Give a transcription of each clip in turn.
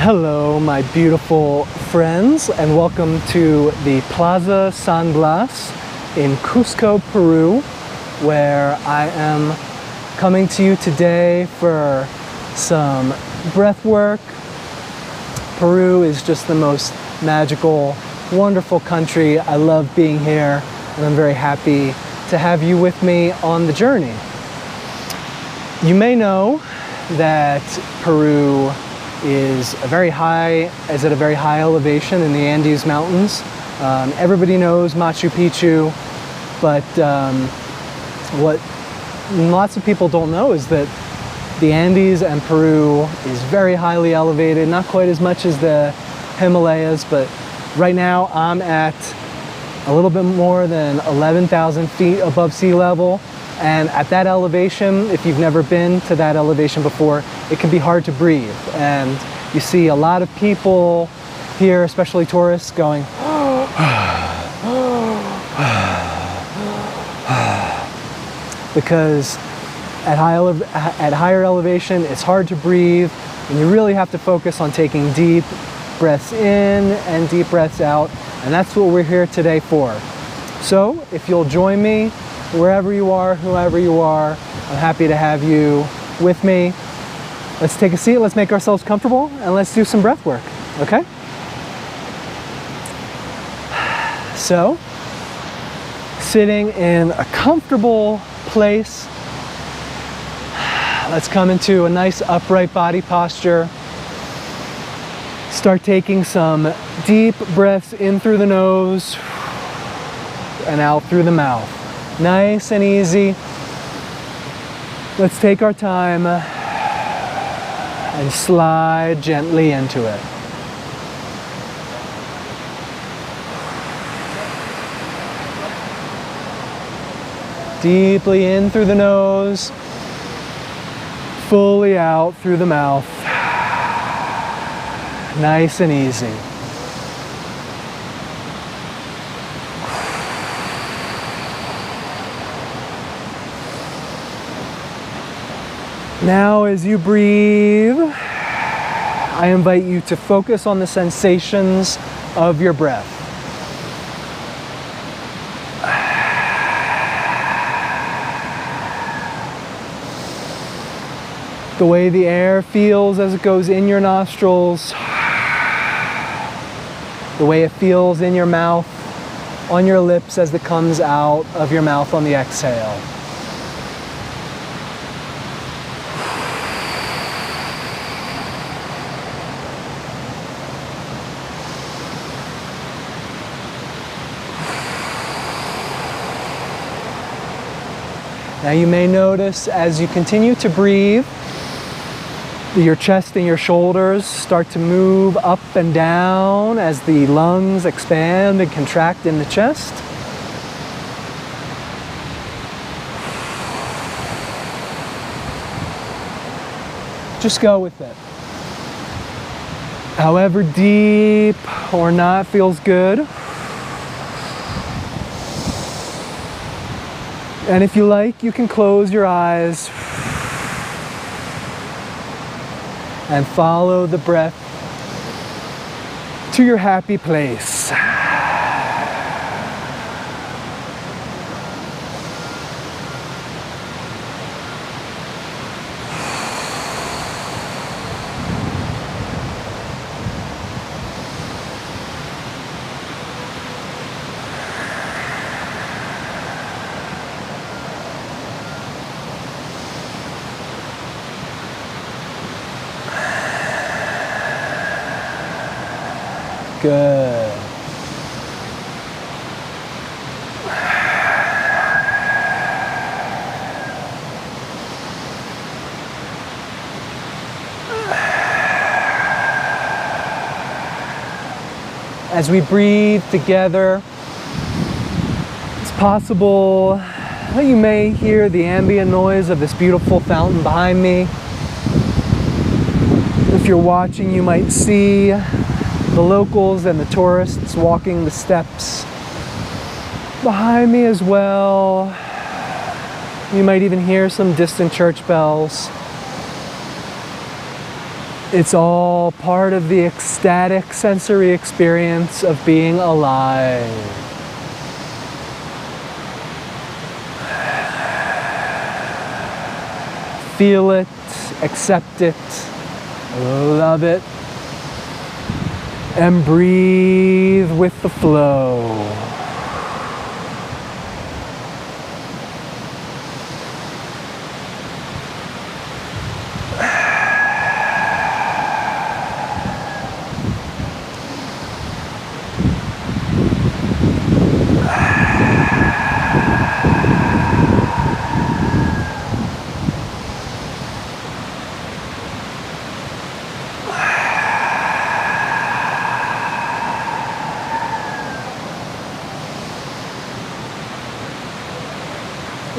Hello, my beautiful friends, and welcome to the Plaza San Blas in Cusco, Peru, where I am coming to you today for some breath work. Peru is just the most magical, wonderful country. I love being here, and I'm very happy to have you with me on the journey. You may know that Peru is at a very high elevation in the Andes Mountains. Everybody knows Machu Picchu, but what lots of people don't know is that the Andes and Peru is very highly elevated, not quite as much as the Himalayas, but right now I'm at a little bit more than 11,000 feet above sea level. And at that elevation, if you've never been to that elevation before, it can be hard to breathe. And you see a lot of people here, especially tourists, going, because at higher elevation, it's hard to breathe, and you really have to focus on taking deep breaths in and deep breaths out. And that's what we're here today for. So if you'll join me, wherever you are, whoever you are, I'm happy to have you with me. Let's take a seat, let's make ourselves comfortable, and let's do some breath work, okay? So, sitting in a comfortable place, let's come into a nice upright body posture. Start taking some deep breaths in through the nose and out through the mouth. Nice and easy. Let's take our time and slide gently into it. Deeply in through the nose, fully out through the mouth. Nice and easy. Now, as you breathe, I invite you to focus on the sensations of your breath. The way the air feels as it goes in your nostrils, the way it feels in your mouth, on your lips as it comes out of your mouth on the exhale. Now you may notice as you continue to breathe, your chest and your shoulders start to move up and down as the lungs expand and contract in the chest. Just go with it. However deep or not feels good. And if you like, you can close your eyes and follow the breath to your happy place. Good. As we breathe together, it's possible that you may hear the ambient noise of this beautiful fountain behind me. If you're watching, you might see the locals and the tourists walking the steps behind me as well. You might even hear some distant church bells. It's all part of the ecstatic sensory experience of being alive. Feel it, accept it, love it, and breathe with the flow.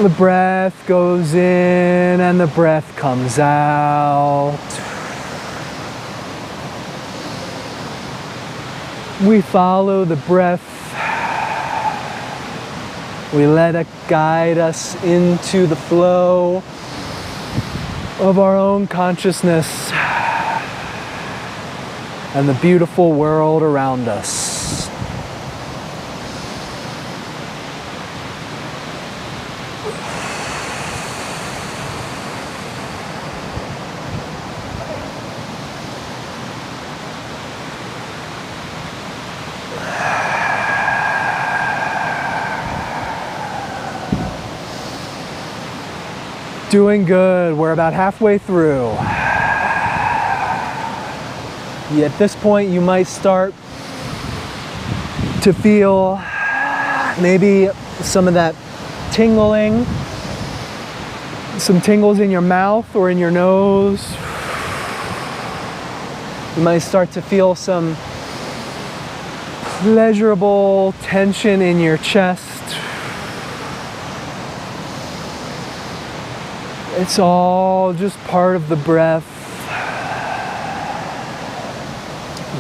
The breath goes in and the breath comes out. We follow the breath. We let it guide us into the flow of our own consciousness and the beautiful world around us. Doing good. We're about halfway through. At this point, you might start to feel maybe some of that tingling, some tingles in your mouth or in your nose. You might start to feel some pleasurable tension in your chest. It's all just part of the breath.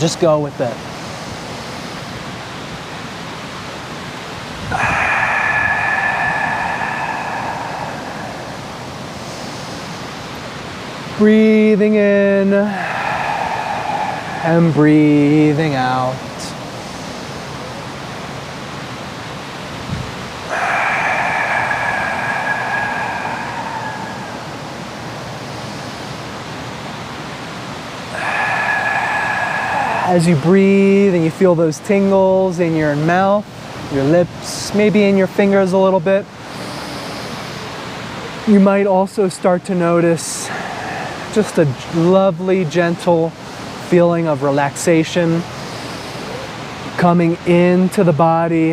Just go with it. Breathing in and breathing out. As you breathe and you feel those tingles in your mouth, your lips, maybe in your fingers a little bit, you might also start to notice just a lovely, gentle feeling of relaxation coming into the body.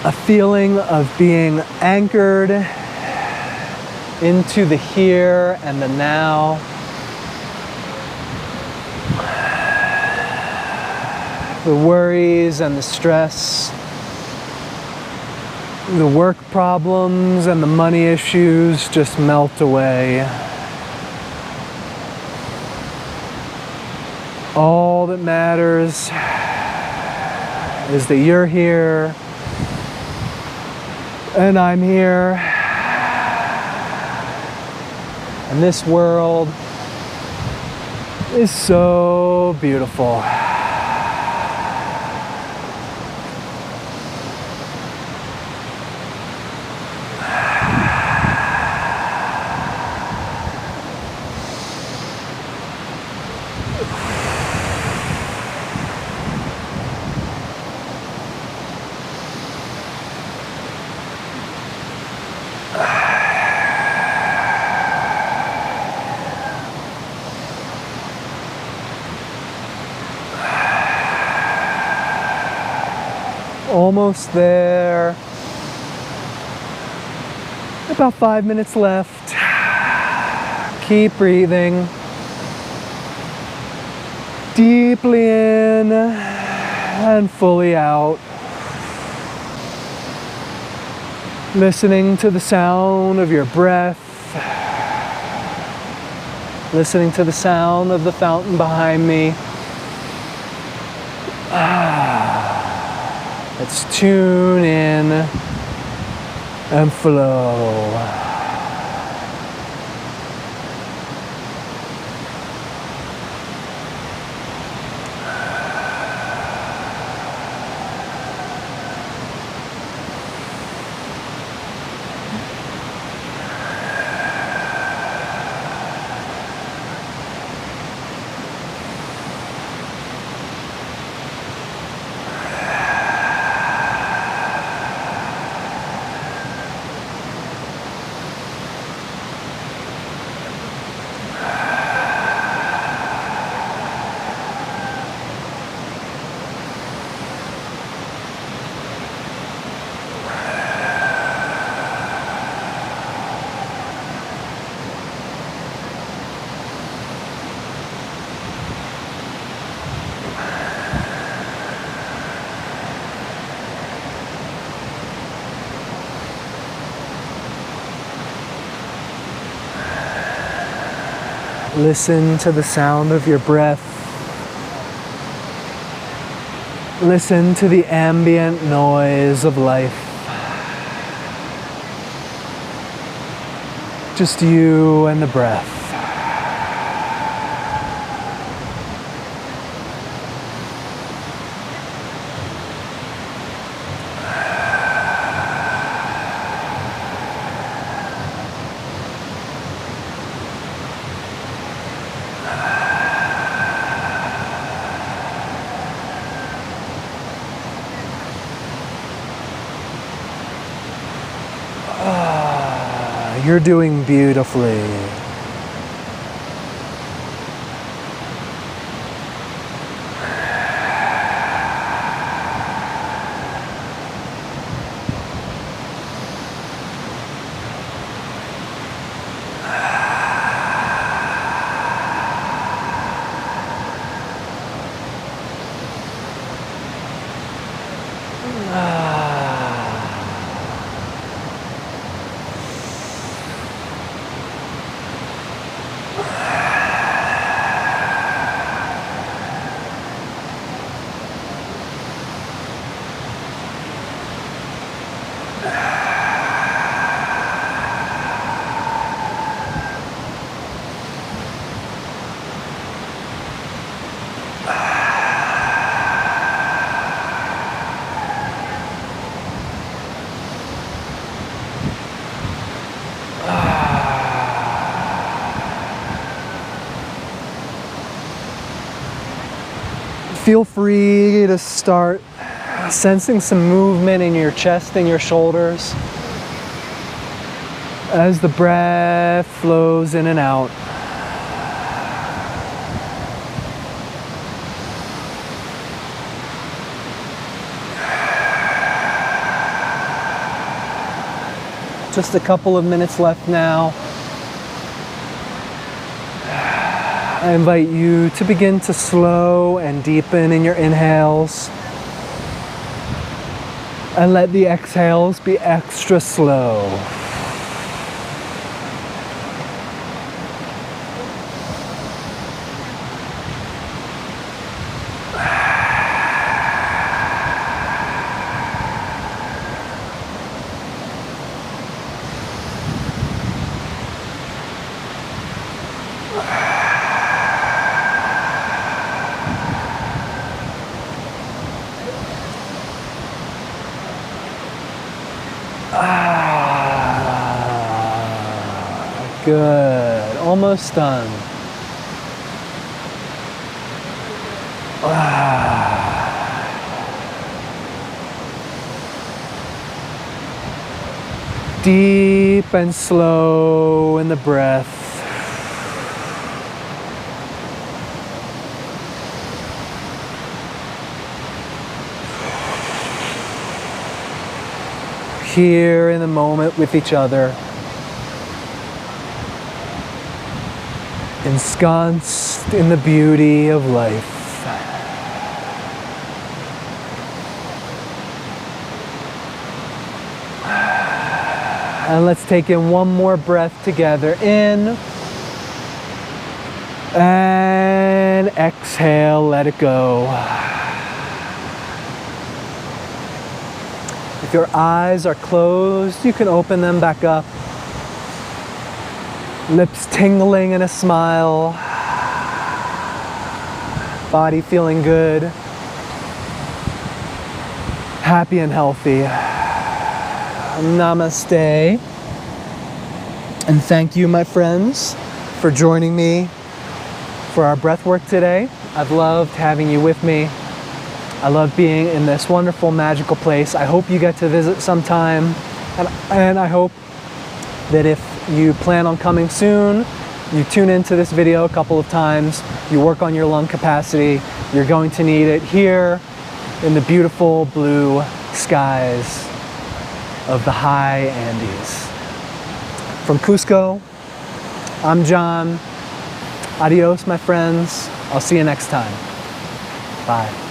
A feeling of being anchored into the here and the now. The worries and the stress, the work problems and the money issues just melt away. All that matters is that you're here and I'm here. And this world is so beautiful. Almost there. About 5 minutes left. Keep breathing. Deeply in and fully out. Listening to the sound of your breath. Listening to the sound of the fountain behind me. Let's tune in and flow. Listen to the sound of your breath. Listen to the ambient noise of life. Just you and the breath. You're doing beautifully. Feel free to start sensing some movement in your chest and your shoulders as the breath flows in and out. Just a couple of minutes left now. I invite you to begin to slow and deepen in your inhales and let the exhales be extra slow. Good. Almost done. Deep and slow in the breath. Here in the moment with each other. Ensconced in the beauty of life. And let's take in one more breath together. In and exhale, let it go. If your eyes are closed, you can open them back up. Lips tingling in a smile. Body feeling good. Happy and healthy. Namaste. And thank you, my friends, for joining me for our breath work today. I've loved having you with me. I love being in this wonderful, magical place. I hope you get to visit sometime. And I hope that if you plan on coming soon, you tune into this video a couple of times, you work on your lung capacity. You're going to need it here in the beautiful blue skies of the high Andes. From Cusco, I'm John. Adios, my friends. I'll see you next time. Bye.